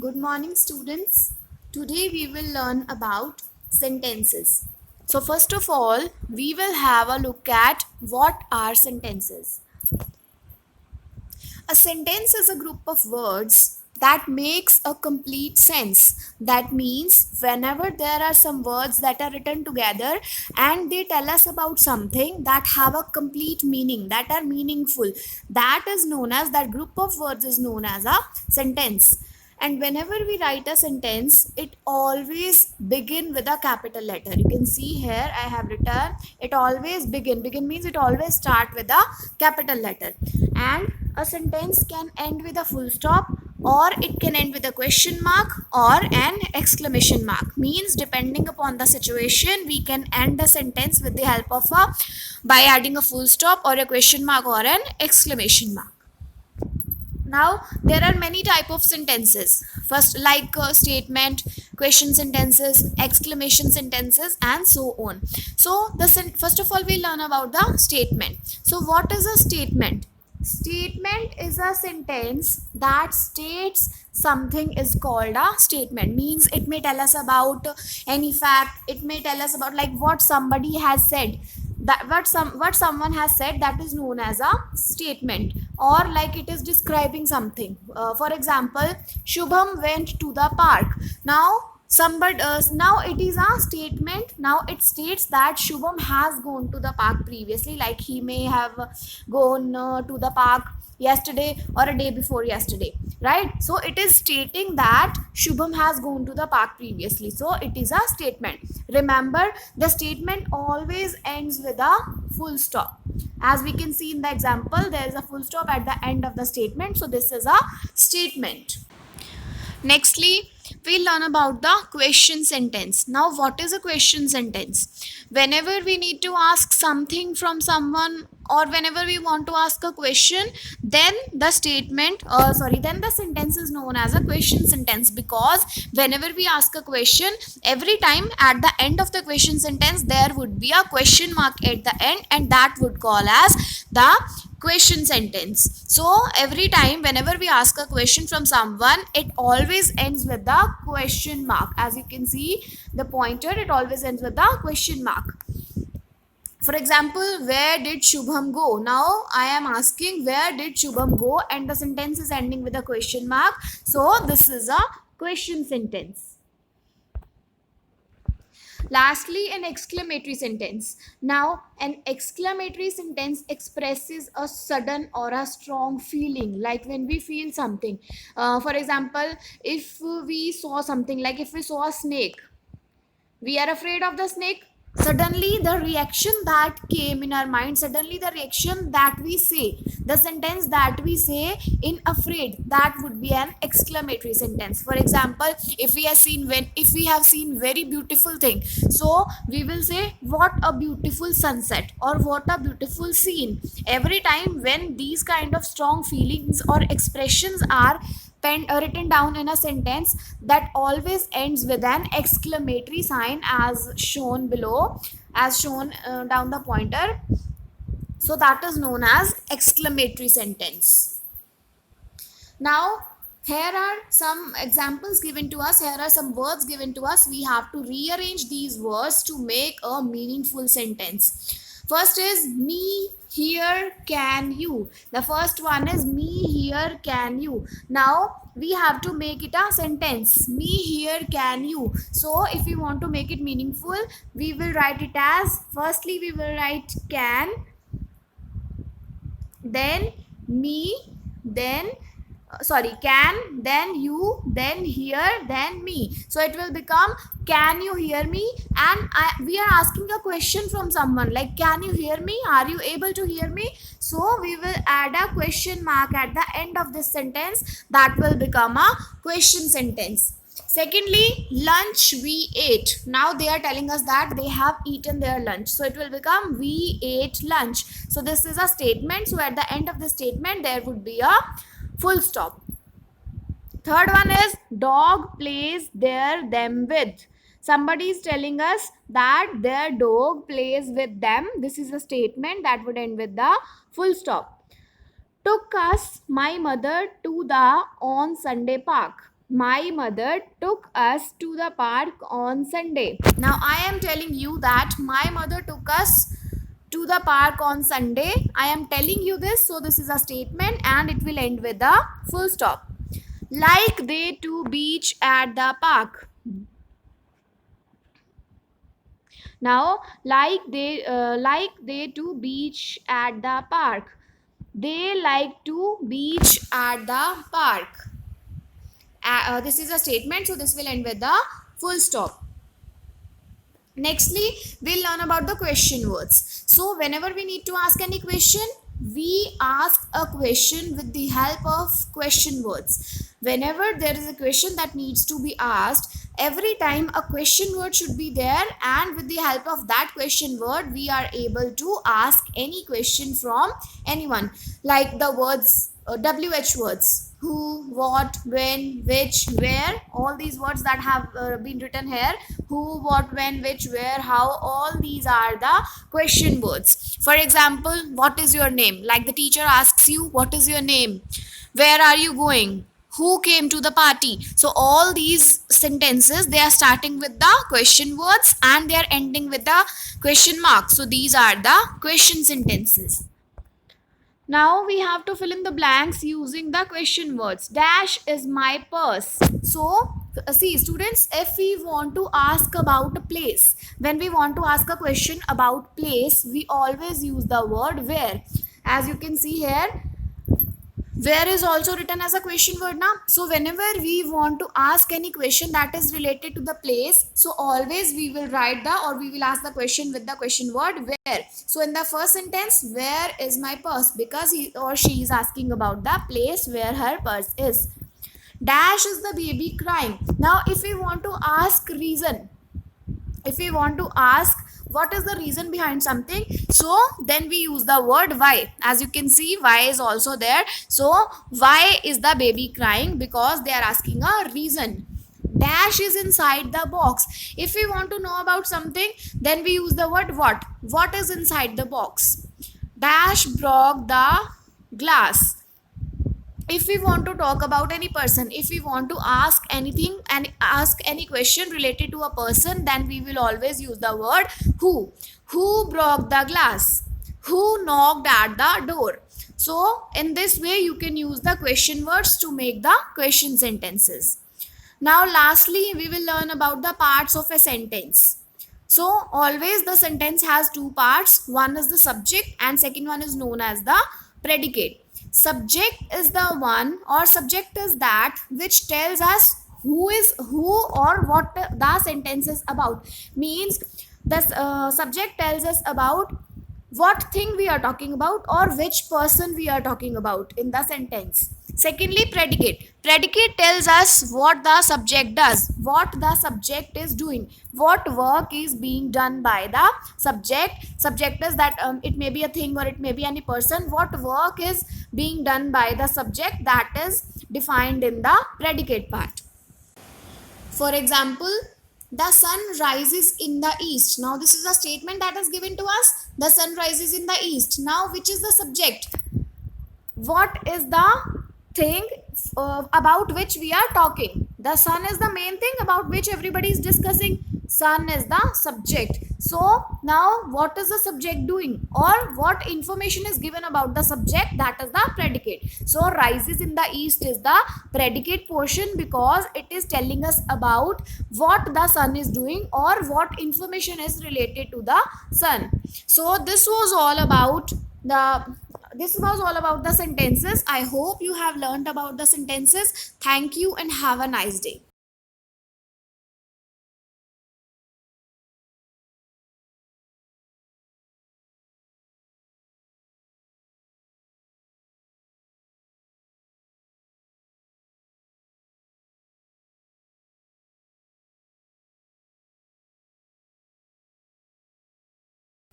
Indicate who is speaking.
Speaker 1: Good morning, students. Today we will learn about sentences. So, first of all, we will have a look at what are sentences. A sentence is a group of words that makes a complete sense. That means whenever there are some words that are written together and they tell us about something that have a complete meaning, that are meaningful, that is known as, that group of words is known as a sentence. And whenever we write a sentence, it always begin with a capital letter. You can see here I have written, it always begin means it always start with a capital letter. And a sentence can end with a full stop, or it can end with a question mark or an exclamation mark. Means depending upon the situation, we can end a sentence with the help of a, by adding a full stop or a question mark or an exclamation mark. Now there are many type of sentences. First, like statement, question sentences, exclamation sentences, and so on. So first of all, we learn about the statement. So what is a statement? Statement is a sentence that states something is called a statement. Means it may tell us about any fact, it may tell us about like what somebody has said, that what someone has said, that is known as a statement. Or like it is describing something. For example, Shubham went to the park. Now somebody now it is a statement. Now it states that Shubham has gone to the park previously, like he may have gone to the park yesterday or a day before yesterday, right? So it is stating that Shubham has gone to the park previously, so it is a statement. Remember, the statement always ends with a full stop. As we can see in the example, there is a full stop at the end of the statement, so this is a statement. Nextly, we learn about the question sentence. Now, what is a question sentence? Whenever we need to ask something from someone, or whenever we want to ask a question, then the then the sentence is known as a question sentence, because whenever we ask a question, every time at the end of the question sentence there would be a question mark at the end, and that would call as the question sentence. So every time whenever we ask a question from someone, it always ends with the question mark. As you can see the pointer, it always ends with the question mark. For example, where did Shubham go? Now I am asking where did Shubham go, and the sentence is ending with a question mark, so this is a question sentence. Lastly, an exclamatory sentence. Now, an exclamatory sentence expresses a sudden or a strong feeling, like when we feel something. For example, if we saw something, like if we saw a snake, we are afraid of the snake. Suddenly the reaction that came in our mind, suddenly the reaction that we say, the sentence that we say in afraid, that would be an exclamatory sentence. For example, if we have seen very beautiful thing, so we will say what a beautiful sunset or what a beautiful scene. Every time when these kind of strong feelings or expressions are written down in a sentence, that always ends with an exclamatory sign, as shown below, as shown down the pointer. So that is known as exclamatory sentence. Now here are some examples given to us, here are some words given to us. We have to rearrange these words to make a meaningful sentence. First is me, here, can you. The first one is me, here, can you. Now we have to make it a sentence. Me, here, can you. So if we want to make it meaningful, we will write it as, firstly we will write can, then me, then can, then you, then here, then me. So it will become can you hear me, and we are asking a question from someone, like can you hear me, are you able to hear me. So we will add a question mark at the end of this sentence, that will become a question sentence. Secondly, lunch we ate. Now they are telling us that they have eaten their lunch, so it will become we ate lunch. So this is a statement, so at the end of the statement there would be a full stop. Third one is dog plays there them with. Somebody is telling us that their dog plays with them. This is a statement that would end with the full stop. Took us my mother to the on Sunday park. My mother took us to the park on Sunday. Now I am telling you that my mother took us to the park on Sunday. I am telling you this, so this is a statement and it will end with a full stop. Like they to beach at the park. Now, like they to beach at the park. They like to beach at the park. This is a statement, so this will end with the full stop. Nextly, we'll learn about the question words. So whenever we need to ask any question, we ask a question with the help of question words. Whenever there is a question that needs to be asked, every time a question word should be there, and with the help of that question word we are able to ask any question from anyone, like the words WH words: who, what, when, which, where. All these words that have been written here: who, what, when, which, where, how, all these are the question words. For example, what is your name? Like the teacher asks you, what is your name? Where are you going? Who came to the party? So all these sentences, they are starting with the question words and they are ending with the question mark. So these are the question sentences. Now we have to fill in the blanks using the question words. Dash is my purse. So, see students, if we want to ask about a place, when we want to ask a question about place, we always use the word where. As you can see here, where is also written as a question word now. So whenever we want to ask any question that is related to the place, so always we will write the, or we will ask the question with the question word where. So in the first sentence, where is my purse, because he or she is asking about the place where her purse is. Dash is the baby crying. Now if we want to ask reason, if we want to ask what is the reason behind something, so then we use the word why. As you can see, why is also there. So why is the baby crying? Because they are asking a reason. Dash is inside the box. If we want to know about something, then we use the word what is inside the box. Dash broke the glass. If we want to talk about any person, if we want to ask anything and ask any question related to a person, then we will always use the word who broke the glass, who knocked at the door. So in this way you can use the question words to make the question sentences. Now lastly, we will learn about the parts of a sentence. So always the sentence has two parts. One is the subject and second one is known as the predicate. Subject is the one, or subject is that which tells us who is who or what the sentence is about. Means the subject tells us about what thing we are talking about or which person we are talking about in the sentence. Secondly, predicate. Predicate tells us what the subject does, what the subject is doing, what work is being done by the subject. Subject is that it may be a thing or it may be any person. What work is being done by the subject, that is defined in the predicate part. For example, the sun rises in the east. Now this is a statement that is given to us. The sun rises in the east. Now which is the subject? What is the thing about which we are talking? The sun is the main thing about which everybody is discussing. Sun is the subject. So now what is the subject doing, or what information is given about the subject? That is the predicate. So rises in the east is the predicate portion, because it is telling us about what the sun is doing or what information is related to the sun. So this was all about the sentences. I hope you have learned about the sentences. Thank you and have a nice day.